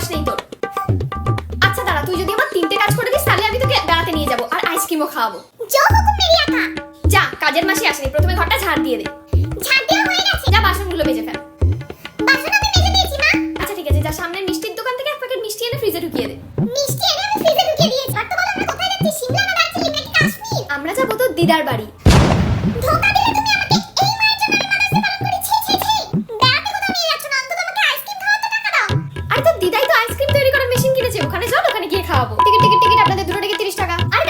অভ্যাস নেই তোর। আচ্ছা দাঁড়া, তুই যদি আমার 3টে কাজ করে দিস তাহলে আমি তোকে বেড়াতে নিয়ে যাবো আর আইসক্রিমও খাওয়াবো। জো হুকুম মেরি আকা। যা, কাজের মাসি আসেনি, প্রথমে ঘরটা ঝাড় দিয়ে দে। ঝাড় দেওয়া হয়ে গেছে। যা বাসনগুলো মেজে ফেল। বাসন আমি মেজে দিয়েছি মা। আচ্ছা ঠিক আছে, যা সামনের মিষ্টির দোকান থেকে 1 প্যাকেট মিষ্টি এনে ফ্রিজে ঢুকিয়ে দে। মিষ্টি এনে আমি ফ্রিজে ঢুকিয়ে দিয়েছি। আর তো বলো আমরা কোথায় যাচ্ছি? সিমলা না দার্জিলিং নাকি কাশ্মীর? আমরা যাবো তোর দিদার বাড়ি। ধোকা দিলে তুমি আমাকে। এই মায়ের জন্য আমি মানুষ পালন করি। ছি ছি ছি। বেড়াতে কোথাও নিয়ে যাচ্ছ না, অন্তত আমাকে আইসক্রিম খাওয়াতে টাকা দাও। আরে তোর দিদাই তো আইসক্রিম তৈরি করার মেশিন কিনেছে, ওখানে চল, ওখানে গিয়ে খাওয়াবো। টিকিট টিকিট টিকিট, আপনাদের দুটো টিকিট 30 টাকা। আরে